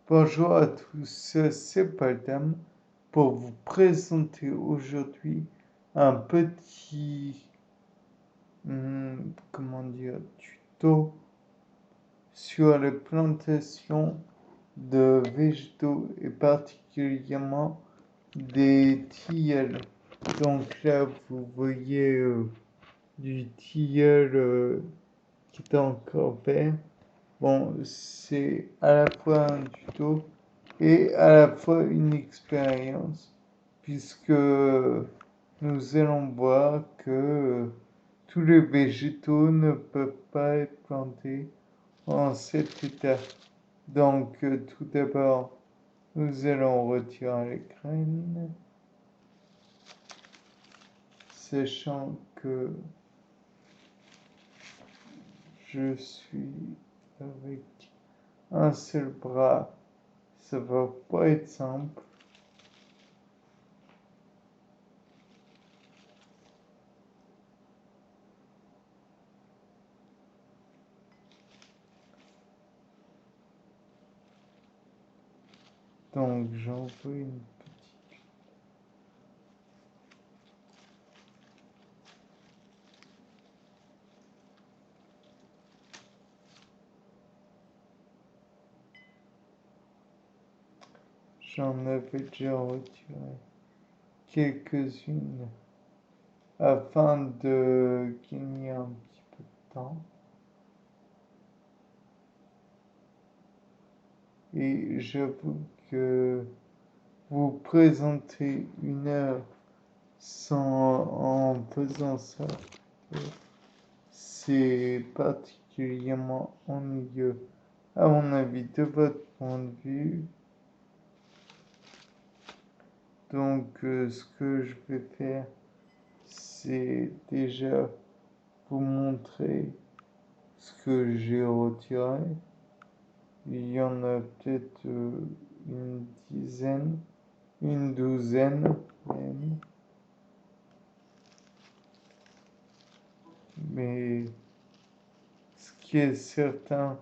Bonjour à tous, c'est Padam pour vous présenter aujourd'hui un petit tuto sur les plantations de végétaux et particulièrement des tilleuls. Donc là vous voyez du tilleul qui est encore vert. Bon, c'est à la fois un tuto et à la fois une expérience, puisque nous allons voir que tous les végétaux ne peuvent pas être plantés en cet état. Donc, tout d'abord, nous allons retirer les graines, sachant que je suis avec un seul bras, ça va pas être simple. Donc j'envoie une petite. J'en avais déjà retiré quelques-unes afin de gagner un petit peu de temps. Et j'avoue que vous présenter une heure en faisant ça, c'est particulièrement ennuyeux, à mon avis, de votre point de vue. Donc, ce que je vais faire, c'est déjà vous montrer ce que j'ai retiré. Il y en a peut-être une dizaine, une douzaine même. Mais ce qui est certain,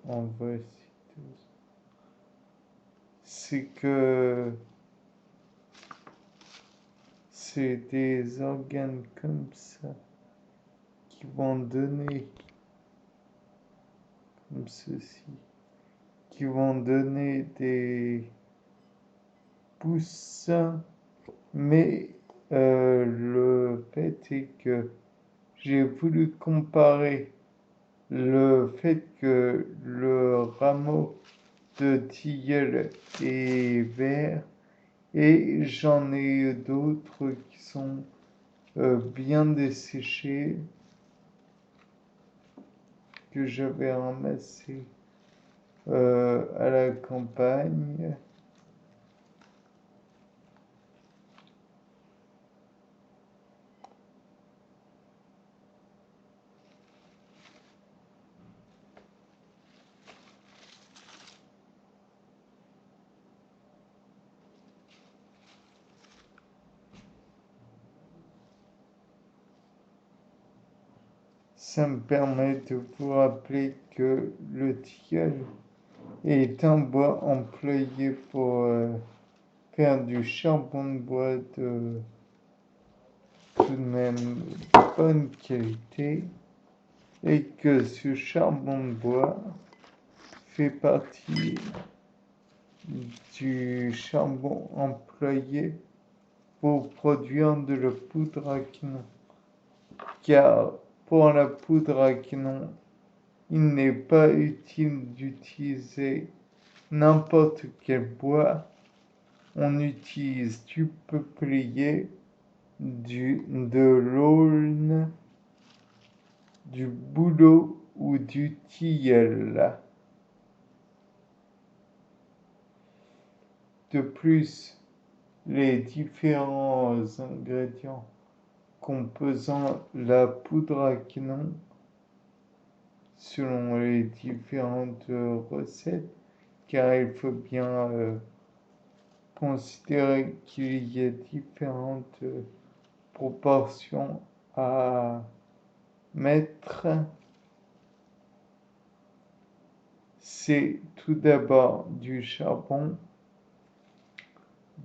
on va essayer, c'est que c'est des organes comme ça qui vont donner, comme ceci, qui vont donner des poussins, mais le fait est que j'ai voulu comparer le fait que le rameau de tilleul est vert et j'en ai d'autres qui sont bien desséchés que j'avais ramassés à la campagne. Ça me permet de vous rappeler que le tilleul est un bois employé pour faire du charbon de bois de tout de même bonne qualité et que ce charbon de bois fait partie du charbon employé pour produire de la poudre à canon. Car pour la poudre à canon, il n'est pas utile d'utiliser n'importe quel bois. On utilise du peuplier, de l'aulne, du bouleau ou du tilleul. De plus, les différents ingrédients composant la poudre à canon, selon les différentes recettes, car il faut bien considérer qu'il y a différentes proportions à mettre. c'est tout d'abord du charbon,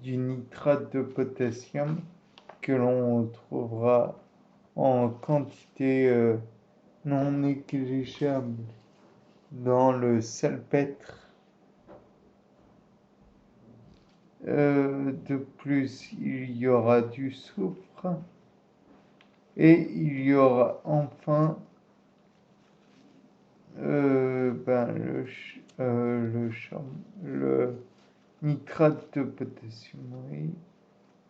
du nitrate de potassium que l'on trouvera en quantité non négligeable dans le salpêtre. De plus, il y aura du soufre et il y aura enfin le nitrate de potassium, oui.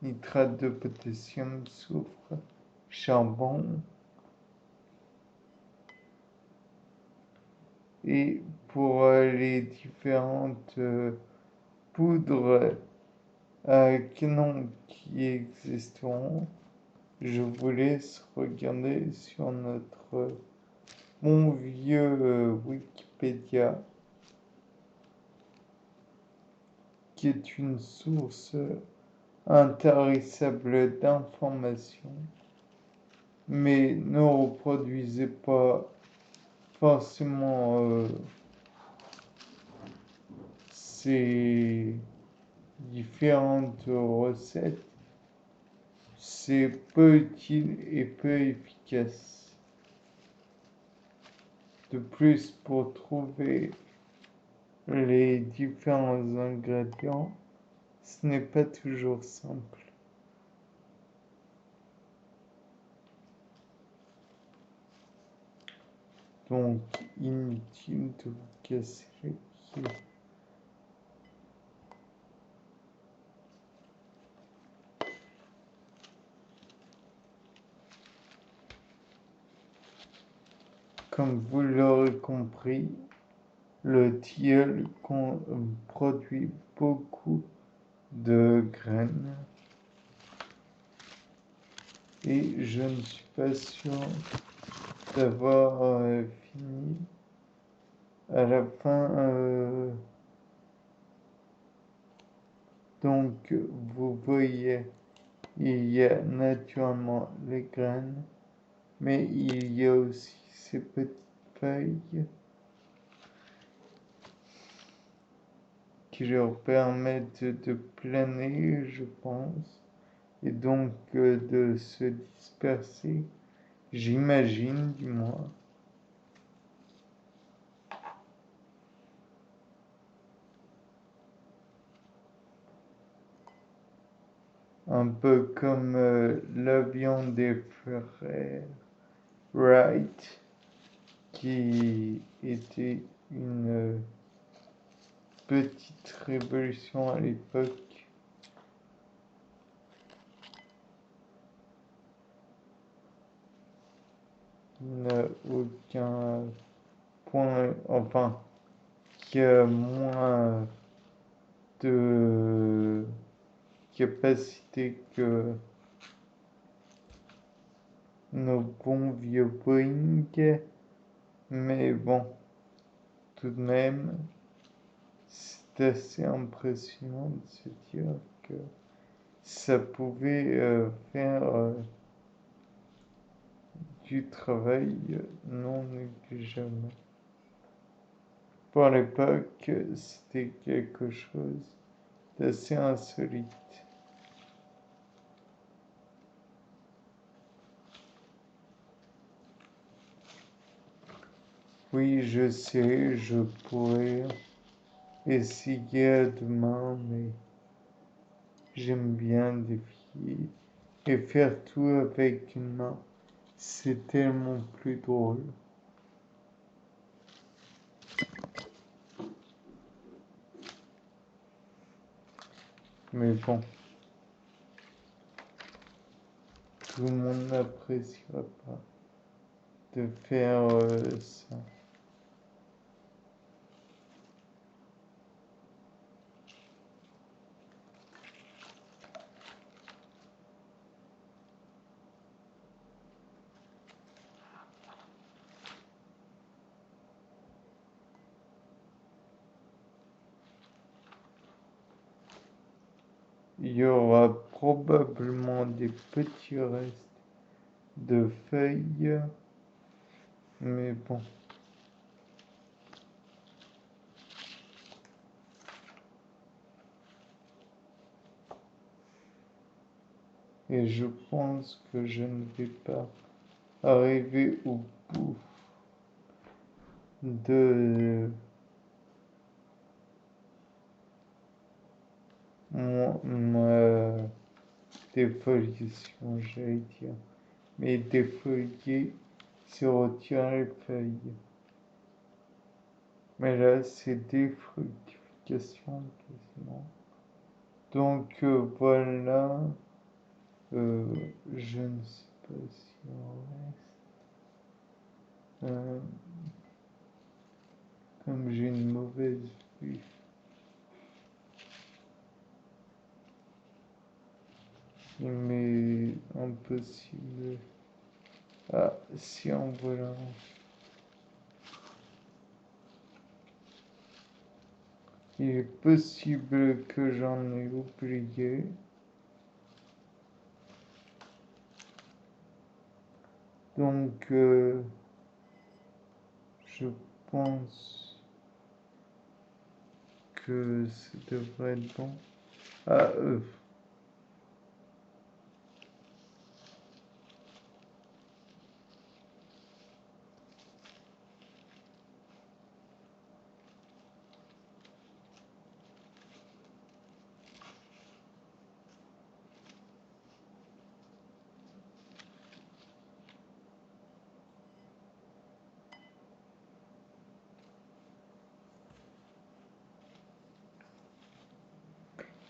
Nitrate de potassium, soufre, charbon. Et pour les différentes poudres qui existeront, je vous laisse regarder sur notre bon vieux Wikipédia, qui est une source intarissable d'informations, mais ne reproduisez pas forcément ces différentes recettes. C'est peu utile et peu efficace. De plus, pour trouver les différents ingrédients, ce n'est pas toujours simple. Donc, inutile de vous casser les pieds. Comme vous l'aurez compris, le tilleul produit beaucoup de graines et je ne suis pas sûr d'avoir fini. À la fin, donc vous voyez, il y a naturellement les graines, mais il y a aussi ces petites feuilles qui leur permettent de planer, je pense, et donc de se disperser, j'imagine du moins. Un peu comme l'avion des frères Wright, qui était une petite révolution à l'époque. Qui n'a aucun point, enfin, qui a moins de capacité que nos bons vieux Boeing, mais bon, tout de même, c'est assez impressionnant de se dire que ça pouvait faire du travail non négligeable. Pour l'époque, c'était quelque chose d'assez insolite. Oui, je sais, je pourrais essayer demain, mais j'aime bien défier et faire tout avec une main. C'est tellement plus drôle. Mais bon, tout le monde n'appréciera pas de faire ça. Il y aura probablement des petits restes de feuilles, mais bon. Et je pense que je ne vais pas arriver au bout de ma défoliation, j'allais dire. Mais défolier, c'est retirer les feuilles. Mais là, c'est défructification quasiment. Donc voilà, je ne sais pas si on reste. Comme j'ai une mauvaise vue. Il m'est impossible. Ah, si en voilà. Il est possible que j'en ai oublié. Donc, je pense que ça devrait être bon. Ah,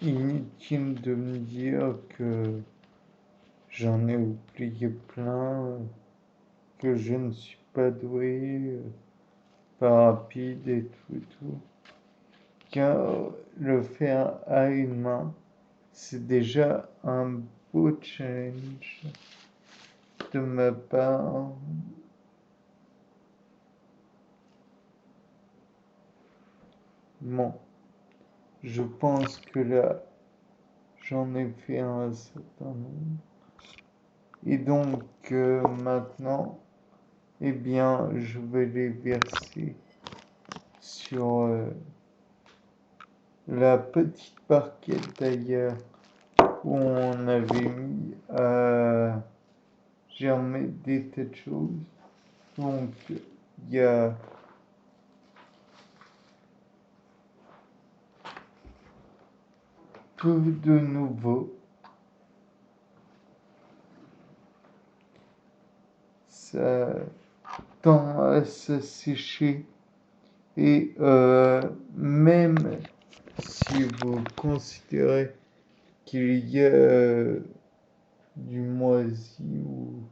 inutile de me dire que j'en ai oublié plein, que je ne suis pas doué, pas rapide et tout et tout. Car le faire à une main, c'est déjà un beau challenge de ma part. Bon, je pense que là, j'en ai fait un certain nombre. Et donc, maintenant, eh bien, je vais les verser sur la petite barquette d'ailleurs où on avait mis à germer des tas de choses. Donc, il y a peu de nouveau. Ça tend à se sécher et même si vous considérez qu'il y a du moisi ou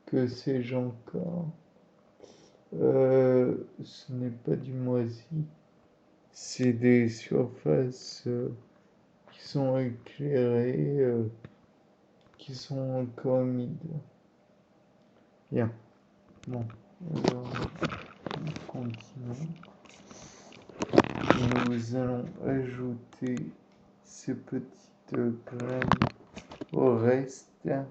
que sais-je encore, ce n'est pas du moisi, c'est des surfaces qui sont éclairées, qui sont encore humides. Bien, bon, alors continuons. Nous allons ajouter ces petites graines au reste. Donc,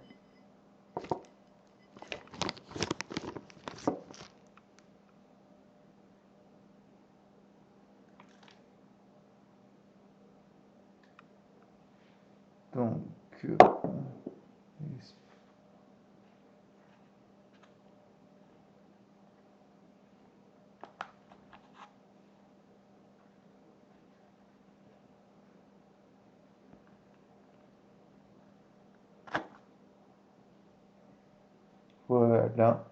voilà.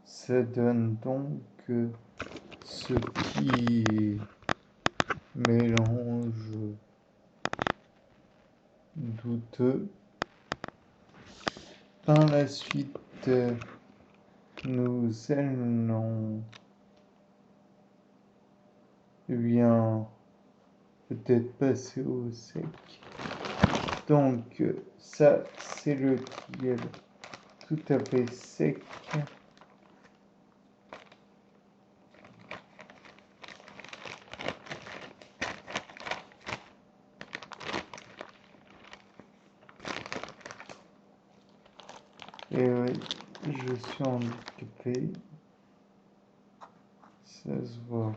Ça donne donc ce petit mélange douteux. Par la suite, nous allons bien peut-être passer au sec. Donc ça, c'est le tilleul tout à fait sec. Et oui, je suis handicapé. Ça se voit.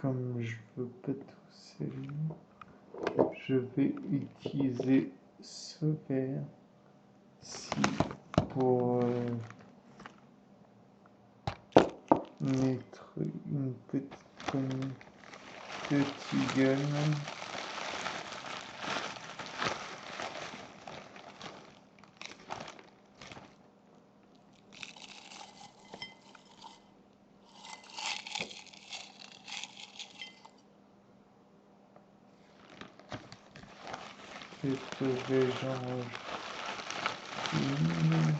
comme je veux pas tout salir, je vais utiliser ce verre-ci pour mettre une petite poignée de tilleul. Peut-être vais-je en rajouter une.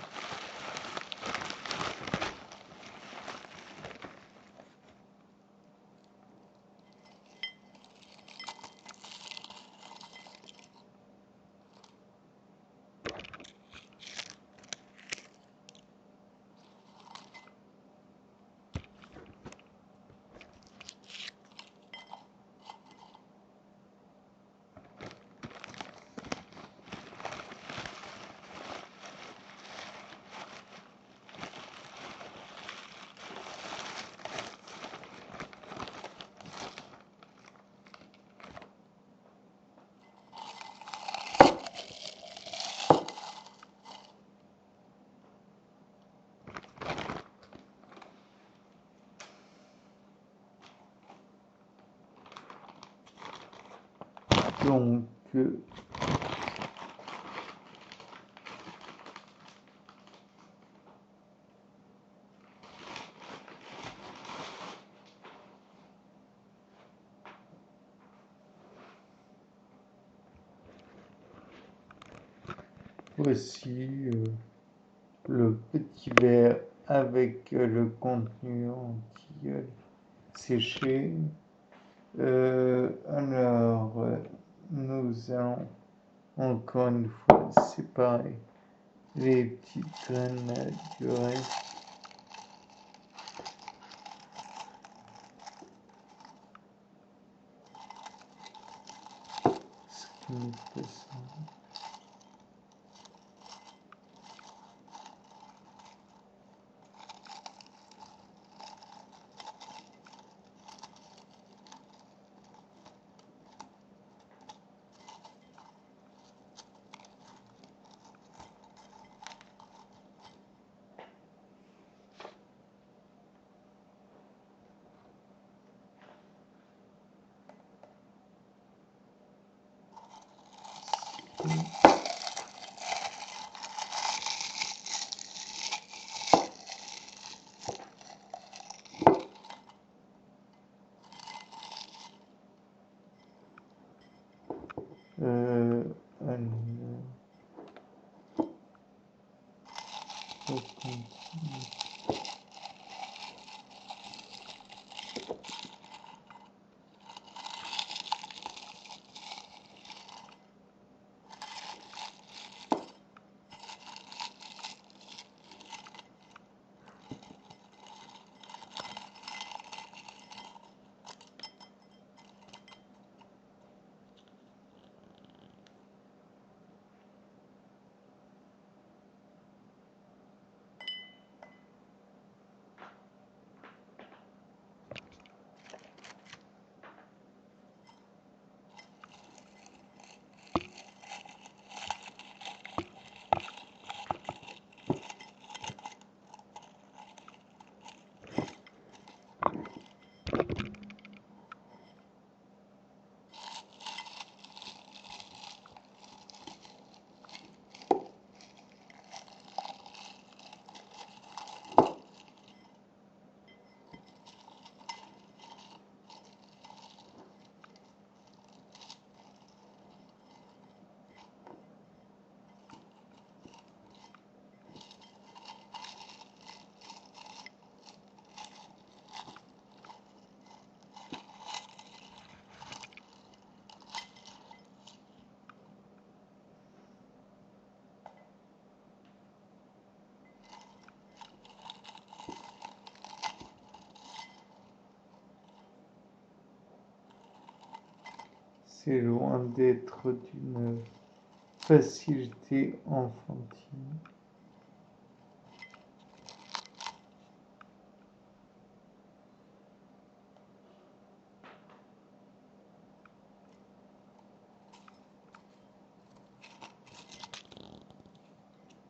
Donc, voici le petit verre avec le contenu en tilleul séché. Alors, nous allons encore une fois séparer les petites graines du reste. Ce qui n'est pas simple. C'est loin d'être d'une facilité enfantine.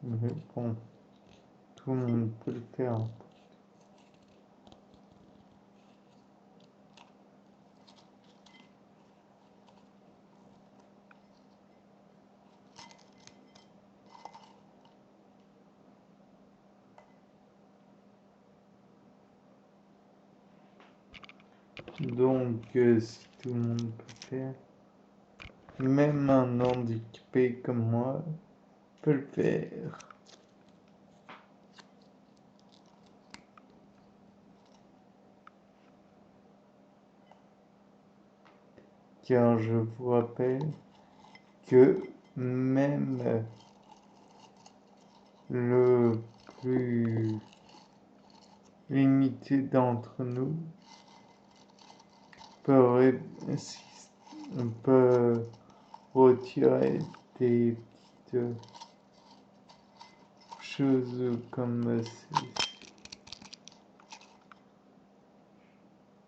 Mais bon, tout le monde peut le faire. Donc, si tout le monde peut faire, même un handicapé comme moi peut le faire. Car je vous rappelle que même le plus limité d'entre nous peut retirer des petites choses comme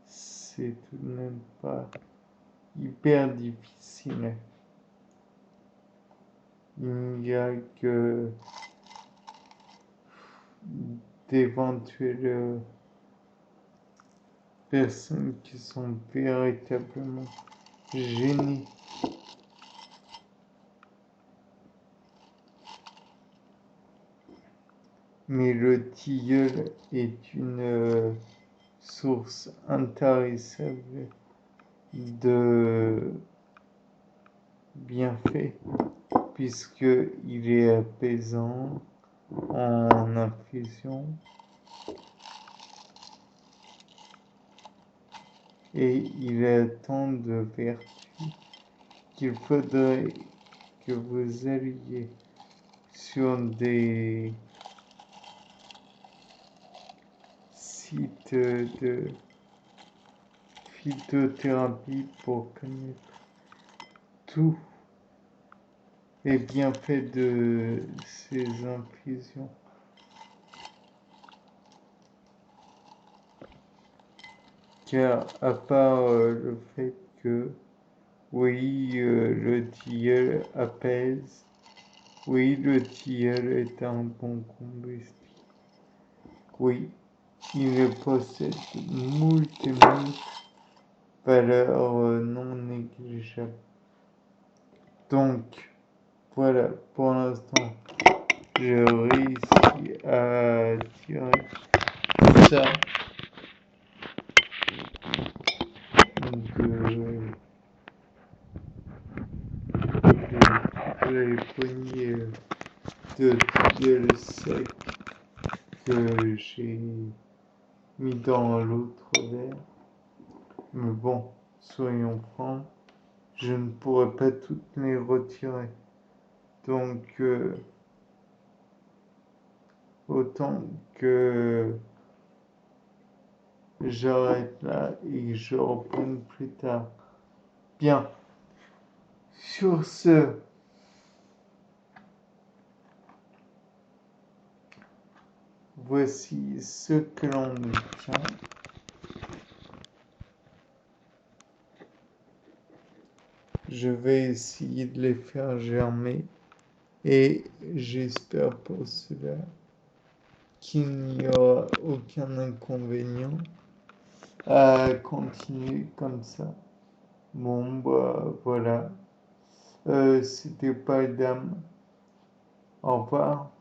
c'est tout de même pas hyper difficile. Il n'y a que d'éventuelles personnes qui sont véritablement gênées. Mais le tilleul est une source intarissable de bienfaits puisqu'il est apaisant en infusion et il a tant de vertus qu'il faudrait que vous alliez sur des sites de phytothérapie pour connaître tous les bienfaits de ces infusions. Car à part le fait que oui, le tilleul apaise, oui, le tilleul est un bon combustible. Oui, il possède moult et moult valeurs non négligeables. Donc, voilà, pour l'instant, j'ai réussi à tirer ça de les poignées de tilleul sec que j'ai mis dans l'autre verre. Mais bon, soyons francs, je ne pourrais pas toutes les retirer. Donc, autant que j'arrête là et je reprends plus tard. Bien. Sur ce, voici ce que l'on obtient. Je vais essayer de les faire germer et j'espère pour cela qu'il n'y aura aucun inconvénient à continuer comme ça. Bon, bah voilà. C'était pas dame. Au revoir.